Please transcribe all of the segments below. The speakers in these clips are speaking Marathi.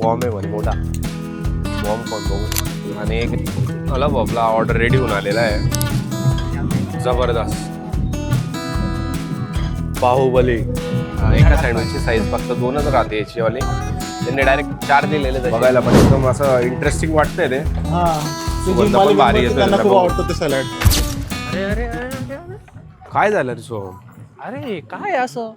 बॉम्ब आहे म्हणे मोठा बॉम्ब पण बघू. आणि एक अलग आपला ऑर्डर रेडी होऊन आलेला आहे जबरदस्त बाहुबली. एका सँडविचची साईज फक्त 2च राहते याची वाली. त्यांनी डायरेक्ट 4 दिलेले. बघायला पण एकदम असं इंटरेस्टिंग वाटतंय ते. सुगंध पण भारी येतो. त्यांना खूप आवडतं ते सॅलड. अरे अरे अरे अरे काय झालं रे सोहम? अरे काय असं?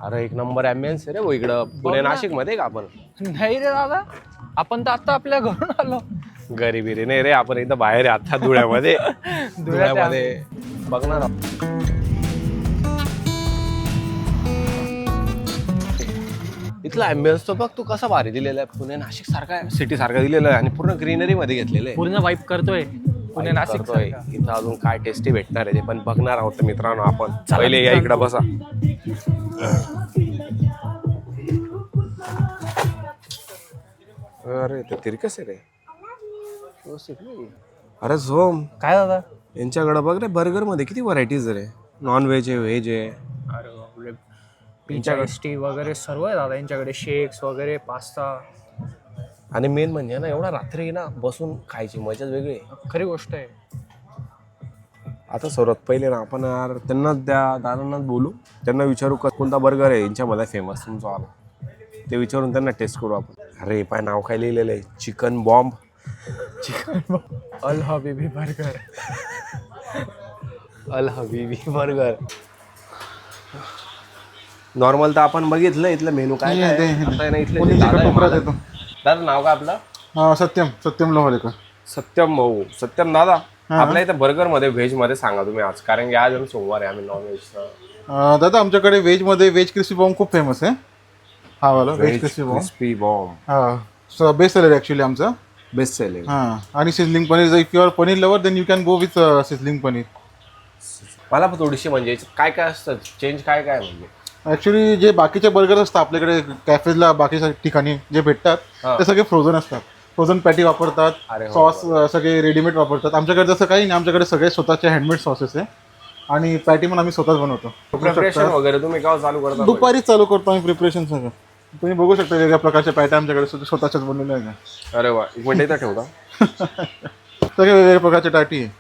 अरे एक नंबर ॲम्बियन्स आहे रे भाऊ इकडं पुणे नाशिक मध्ये का आपण? नाही रे दादा, आपण तर आता आपल्या घरून आलो. गरीबी रे नाही रे, आपण इथं बाहेर आहे आता धुळ्यामध्ये. धुळ्यामध्ये बघणार इथला ॲम्बियन्स तो बघ तू कसा भारी दिलेला आहे. पुणे नाशिक सारखा सिटी सारखा दिलेला आहे आणि पूर्ण ग्रीनरी मध्ये घेतलेलं आहे. पूर्ण वाईप करतोय पुणे नाशिक करतोय. इथं अजून काय टेस्टी भेटणार आहे ते पण बघणार आहोत मित्रांनो आपण. पहिले या इकडं बसा. अरे ते तिरकस आहे रे. अरे झोम काय दादा? यांच्याकडे बघ रे बर्गर मध्ये किती व्हरायटीज रे. नॉन व्हेज आहे, व्हेज आहे. अरे पिझ्झा टेस्टी वगैरे सर्व आहे दादा यांच्याकडे. शेक्स वगैरे, पास्ता. आणि मेन म्हणजे ना एवढा रात्री ना बसून खायची मजाच वेगळी आहे. खरी गोष्ट आहे. आता सर्वात पहिले ना आपण यार त्यांना त्या दादांनाच बोलू. त्यांना विचारू कोणता बर्गर आहे यांच्यामध्ये फेमस तुमचा वाला. ते विचारून त्यांना टेस्ट करू आपण. अरे पाय नाव काय लिहिलेलं आहे, चिकन बॉम्ब. अल हबीबी बर्गर. अल हबीबी बर्गर. नॉर्मल तर आपण बघितलं इथलं मेनू काय काय आहे. आता आहे ना इथले जे दादा आहे मला- दादा नाव काय आपलं? सत्यम लोहरेकर. सत्यम भाऊ. सत्यम दादा आपल्या इथं बर्गर मध्ये व्हेज मध्ये सांगा तुम्ही आज, कारण की आज सोमवार आहे आम्ही नॉन व्हेज. दादा आमच्याकडे व्हेज मध्ये व्हेज क्रिस्पी बॉम्ब खूप फेमस आहे. हा वाला veg crispy bomb. Crispy bomb हा बेस्ट सेलर ऍक्च्युली आमचा. Best selling. हा आणि sizzling paneer. If you are paneer lover then you can go with sizzling paneer. मला पण थोडीशी म्हणजे काय काय असतं चेंज काय काय म्हणजे. ऍक्च्युली जे बाकीचे बर्गर असतात आपल्याकडे कॅफेजला बाकी ठिकाणी जे भेटतात ते सगळे फ्रोझन असतात. फ्रोझन पॅटी वापरतात. अरे हो. सॉस सगळे रेडीमेड वापरतात. आमच्याकडे तसं काही नाही. आमच्याकडे सगळे स्वतःचे हँडमेड सॉसेस आहे आणि पॅटी पण आम्ही स्वतःच बनवतो. प्रिपरेशन वगैरे तुम्ही का चालू करता? दुपारीच चालू करतो आम्ही प्रिपरेशन सगळं. तुम्ही बघू शकता वेगळ्या प्रकारच्या पॅट्या आमच्याकडे स्वतःच्याच बनवलेल्या आहेत. अरे वा, एक मिनिट इथं ठेवता. सगळे वेगवेगळ्या प्रकारच्या टाटी आहे.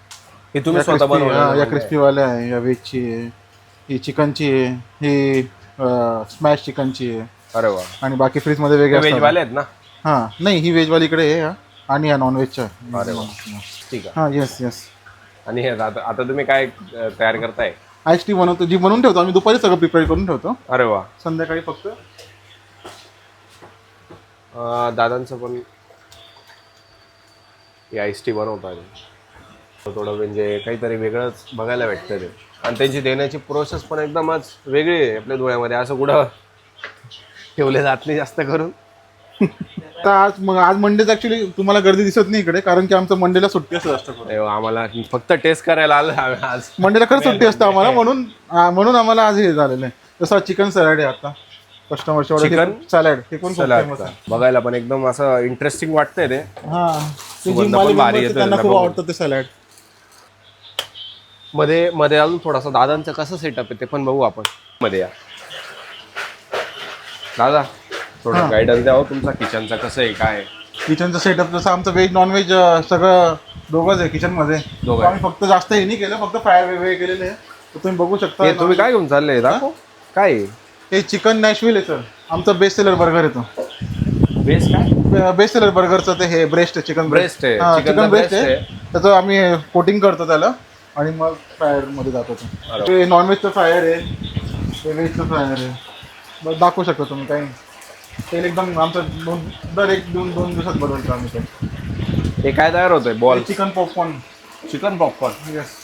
हे तुम्ही स्वतः बनवलं? या क्रिस्पीवाल्या आहे, या व्हेजची आहे, ही चिकनची आहे, ही स्मॅश चिकनची आहे. अरे वा. आणि बाकी फ्रीजमध्ये वेगळे व्हेज असतात. वाले आहेत ना? हां नाही ही व्हेजवाली इकडे आहे आणि या नॉनव्हेजच्या. अरे वा, ठीक आहे. हां येस येस. आणि हे आता तुम्ही काय तयार करताय? आईस टी बनवतो, जी बनवून ठेवतो आम्ही दुपारी. सगळं प्रिपेअर करून ठेवतो. अरे वा. संध्याकाळी फक्त दादांचं पण आईस टी बनवतात. थोडं म्हणजे काहीतरी वेगळंच बघायला भेटतं ते. आणि त्यांची देण्याची प्रोसेस पण एकदमच वेगळी आहे आपल्या डोळ्यामध्ये. असं कुठं ठेवले जात नाही जास्त करून. तर आज मंडेच ऍक्च्युली तुम्हाला गर्दी दिसत नाही इकडे, कारण की आमचं मंडेला सुट्टी असते जास्त करून. तेव्हा आम्हाला फक्त टेस्ट करायला आलं आज. मंडेला खरंच सुट्टी असते आम्हाला, म्हणून आम्हाला आज हे झालेलं आहे. जसं चिकन सॅलड आहे आता कस्टमरच्या चिकन सॅलड. हे पण खूप famous आहे. बघायला पण एकदम असं इंटरेस्टिंग वाटतंय ते. हां सुगंध पण भारी येतो. त्यांना खूप आवडतं ते सॅलड. मध्ये अजून थोडासा दादांचं कसं सेटअप आहे ते पण बघू आपण. मध्ये या दादा, थोडं गायडन्स द्यावं तुमचा किचनचा कसं आहे काय. किचनचं सेटअप जसं आमचं व्हेज नॉनव्हेज सगळं दोघंच आहे किचनमध्ये. दोघं आहे. आम्ही फक्त जास्त हे नाही केलं, फक्त फ्राय वेगवेगळे केलेले आहे. तर तुम्ही बघू शकता. हे तुम्ही काय घेऊन चालले दाखव काय आहे? हे चिकन नॅशविल आहे सर. आमचा बेस्ट सेलर बर्गर येतो. बेस्ट काय? बेस्ट सेलर बर्गरचं ते हे ब्रेस्ट आहे, चिकन ब्रेस्ट आहे. चिकन ब्रेस्ट आहे. आहे. त्याचं आम्ही कोटिंग करतो त्याला आणि मग फ्रायरमध्ये जातो. ते नॉनव्हेजचं फ्रायर आहे, ते व्हेजचं फ्रायर आहे. बस दाखवू शकतो तुम्ही. काही तेल एकदम आमचं दर 1-2 दिवसात बनवतो आम्ही ते. हे काय तयार होतंय? Ball chicken popcorn. Chicken popcorn. Yes.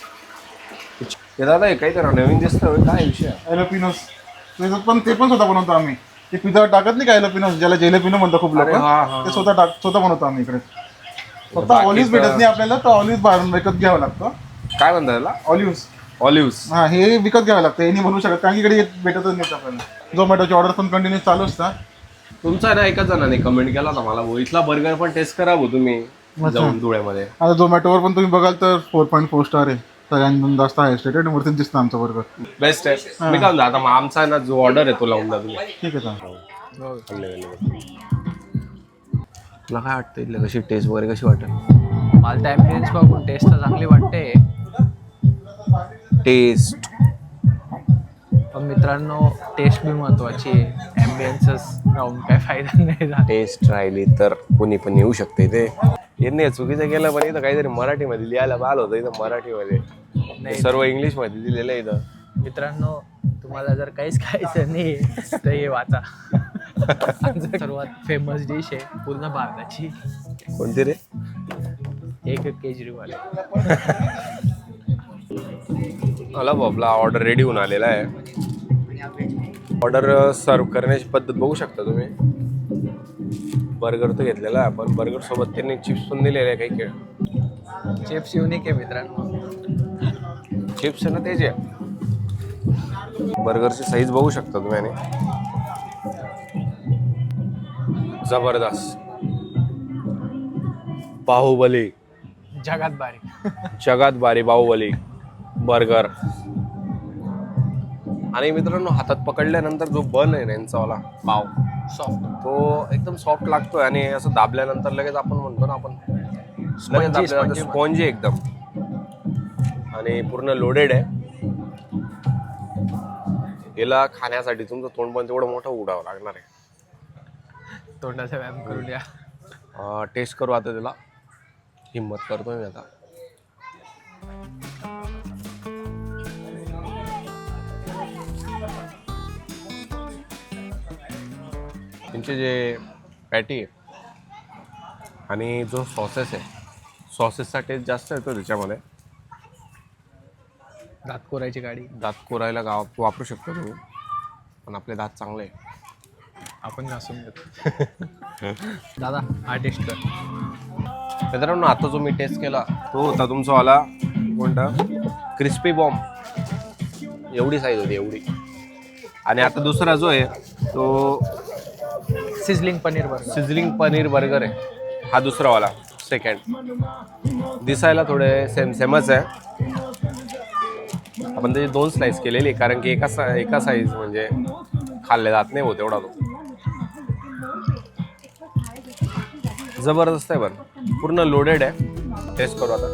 हे दादा हे काहीतरी नवीन दिसतं काय विषय? एलोपिनोस. ते पण स्वतः बनवतो आम्ही. ते पिझ्झा टाकत नाही का एलोपिनोस, ज्याला जेलेपिनो म्हणतो खूप लोक. ते स्वतः बनवतो आम्ही इकडे. फक्त ऑलिव्ह भेटत नाही आपल्याला, तर ऑलिव्ह बाहेरून विकत घ्यावं लागतं. काय म्हणतात त्याला? ऑलिव्स. हां हे विकत घ्यावं लागतं. हे नाही बनवू शकत कारण इकडे भेटतच नाही आपल्याला. झोमॅटोची ऑर्डर पण कंटिन्यू चालू असतात. तुमचा ना एकाच जणाने कमेंट केला होता मला, भाऊ इथला बर्गर पण टेस्ट करा भाऊ तुम्ही जाऊन धुळ्यामध्ये. आता झोमॅटोवर पण तुम्ही बघाल तर 4.4 स्टार आहे. सगळ्यांना जास्त आहे स्टेटेड वरतीच दिसतं आमचं बर्गर. बेस्ट आहे. मी काय म्हणतो आता मग आमचा ना जो ऑर्डर आहे तो लावून द्या तुम्ही. ठीक आहे. तुला काय वाटतं इथलं कशी टेस्ट वगैरे कशी वाटेल? मला तर ॲम्बियन्स बघून टेस्ट तर चांगली वाटते, टेस्ट पण मित्रांनो टेस्ट बी महत्वाची आहे. ॲम्बियन्सच राहून काय फायदा नाही झाला. टेस्ट राहिली तर कोणी पण येऊ शकते. ते यांनी चुकीचं केलं, पण इथं काहीतरी मराठीमध्ये लिहायला आलं होतं. इथं मराठीमध्ये नाही सर्व इंग्लिशमध्ये दिलेलं आहे इथं. मित्रांनो, तुम्हाला जर काहीच खायचं नाही तर हे वाचा. आमचं सर्वात फेमस डिश आहे पूर्ण भारताची, कोणती रे? एक केजरीवाल. मला आपला ऑर्डर रेडी होऊन आलेला आहे. ऑर्डर सर्व करण्याची पद्धत बघू शकता तुम्ही. बर्गर तर घेतलेला आहे आपण. बर्गर सोबत त्यांनी चिप्स पण दिलेले आहे. काही खेळ चिप्स युनिक आहे मित्रांनो. चिप्स आहे ना त्याचे. बर्गरची साईज बघू शकता तुम्ही. आणि जबरदस्त बाहुबली, जगात भारी. जगात भारी बाहुबली बर्गर. आणि मित्रांनो, हातात पकडल्यानंतर जो बन आहे ना यांचावाला पाव, सॉफ्ट, तो एकदम सॉफ्ट लागतोय. आणि असं दाबल्यानंतर लगेच आपण म्हणतो ना, आपण लगेच दाबल्यानंतर स्पॉन्जी एकदम. आणि पूर्ण लोडेड आहे. याला खाण्यासाठी तुमचं तोंड पण तेवढं मोठं उघडावं लागणार आहे. तोंडाचा व्यायाम करून या. टेस्ट करू आता. त्याला हिम्मत करतोय मी आता. त्यांचे जे पॅटी आहे आणि जो सॉसेस आहे, सॉसेसचा टेस्ट जास्त येतो त्याच्यामध्ये. दात कोरायची गाडी दात कोरायला वापरू शकतो तुम्ही, पण आपले दात चांगले आहे. आपण घासून घेतो. दादा हा टेस्ट कर. मित्रांनो, आता जो मी टेस्ट केला तो होता तुमचावाला कोणता, क्रिस्पी बॉम्ब. एवढी साईज होती, एवढी. आणि आता दुसरा जो आहे तो sizzling paneer burger. Sizzling paneer burger आहे. हा दुसरावाला सेकंड. दिसायला थोडे सेमच आहे. आपण त्याची 2 स्लाइस केलेली, कारण की एका साईज म्हणजे खाल्ले जात नाही होत एवढा तो. जबरदस्त आहे, बरं पूर्ण लोडेड आहे. टेस्ट करू आता.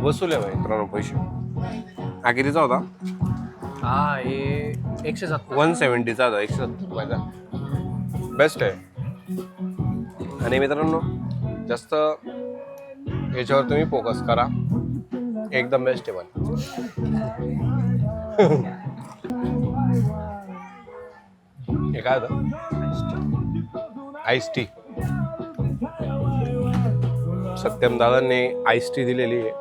वसूल आहे मित्रांनो पैसे. हा कितीचा होता? हा हे 170. 170चा होता. 170 रुपयाचा. बेस्ट आहे. आणि मित्रांनो, जास्त याच्यावर तुम्ही फोकस करा. एकदम बेस्ट आहे. पण हे काय होतं? Ice tea. सत्यम दादांनी आईस टी दिलेली आहे.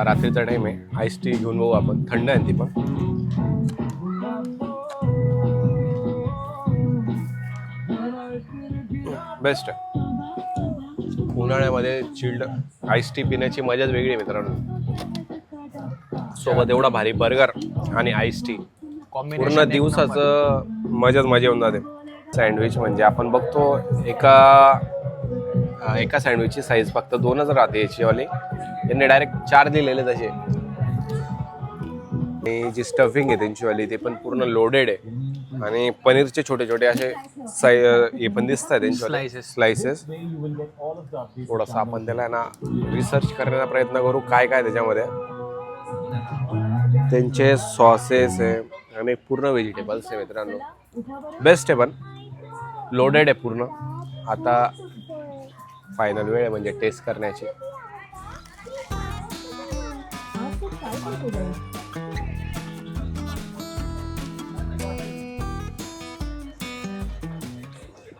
रात्रीचा टाइम आहे. आईस टी घेऊन बघू आपण. थंड आहे ती पण. बेस्ट आहे. उन्हाळ्यामध्ये चिल्ड आईस टी पिण्याची मजाच वेगळी आहे मित्रांनो. सोबत एवढा भारी बर्गर आणि आईस टी, पूर्ण दिवसाचं मजाच मजा येऊन जाते. सँडविच म्हणजे आपण बघतो एका सँडविचची साईज फक्त 2च राहते याचीवाली. त्यांनी डायरेक्ट 4 दिलेले तसे. आणि जी स्टफिंग आहे त्यांचीवाली ते पण पूर्ण लोडेड आहे. आणि पनीरचे छोटे छोटे असे हे पण दिसत आहेत त्यांचे स्लाइसेस. थोडासा आपण त्याला ना रिसर्च करण्याचा प्रयत्न करू काय काय त्याच्यामध्ये. त्यांचे सॉसेस आहे आणि पूर्ण व्हेजिटेबल्स आहे मित्रांनो. बेस्ट आहे, पण लोडेड आहे पूर्ण. आता फायनल वेळ आहे म्हणजे टेस्ट करण्याची.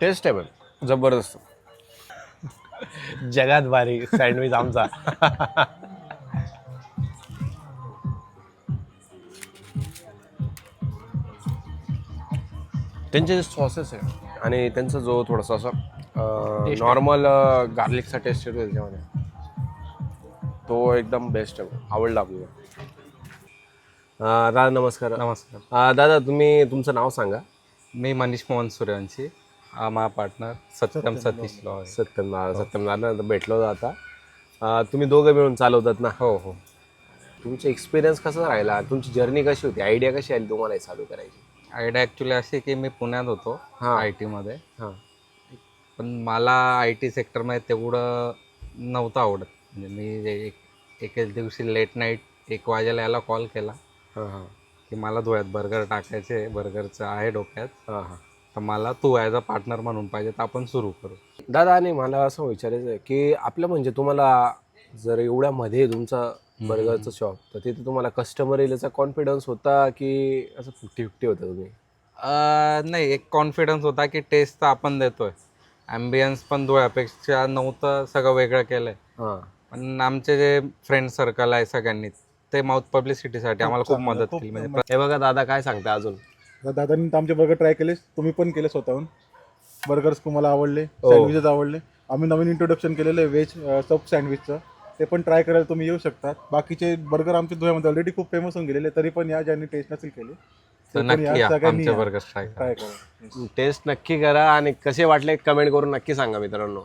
टेस्ट आहे पण जबरदस्त. जगात भारी सँडविच आमचा. त्यांचे जे सॉसेस आहे आणि त्यांचा जो थोडासा असं नॉर्मल गार्लिकचा टेस्ट येतो त्याच्यामध्ये, तो एकदम बेस्ट आहे. आवडला आपल्याला. दादा नमस्कार. नमस्कार. दादा तुमचं नाव सांगा. मी मनीष मोहन सूर्यवंशी. हा मा पार्टनर सत्यम सतीश लॉ आहे. सत्यम दादा भेटलो होतो आता. तुम्ही दोघं मिळून चालवतात ना? हो हो. तुमचा एक्सपिरियन्स कसा राहिला, तुमची जर्नी कशी होती, आयडिया कशी आली तुम्हाला हे चालू करायची? आयडिया ॲक्च्युली अशी की मी पुण्यात होतो हां. आय टीमध्ये, हां पण मला आय टी सेक्टरमध्ये तेवढं नव्हतं आवडत. म्हणजे मी एक दिवशी लेट नाईट 1 वाजेला याला कॉल केला हां हां की मला धुळ्यात बर्गर टाकायचे, बर्गरचं आहे डोक्यात, हां हां. तर मला तू ॲज अ पार्टनर म्हणून पाहिजे, तर आपण सुरू करू. दादा, आणि मला असं विचारायचं आहे की आपलं म्हणजे तुम्हाला जर एवढ्या मध्ये तुमचा बर्गरचं शॉप, तर तिथे तुम्हाला कस्टमर येईल याचा कॉन्फिडन्स होता की असं 50-50 होतं तुम्ही? नाही, एक कॉन्फिडन्स होता की टेस्ट तर आपण देतोय. ॲम्बियन्स पण धुळ्यापेक्षा नव्हतं, सगळं वेगळं केलं आहे. हां. पण आमचे जे फ्रेंड सर्कल आहे सगळ्यांनी, ते माउथ पब्लिसिटीसाठी आम्हाला खूप मदत केली. म्हणजे हे बघा दादा काय सांगता अजून. दादांनी तर आमचे बर्गर ट्राय केले, तुम्ही पण केले स्वतःहून. बर्गर्स तुम्हाला आवडले, हो. सँडविचेस आवडले. आम्ही नवीन इंट्रोडक्शन केलेलं आहे व्हेज सब सँडविचचं, ते पण ट्राय करायला तुम्ही येऊ शकतात. बाकीचे बर्गर आमच्या धुळ्यामध्ये ऑलरेडी खूप फेमस होऊन गेलेले, तरी पण या ज्यांनी टेस्ट नसेल केले तर ते पण नक्की या, सगळ्यांनी आमचे बर्गर्स ट्राय करा. ट्राय करा. टेस्ट नक्की करा आणि कसे वाटले कमेंट करून नक्की सांगा मित्रांनो.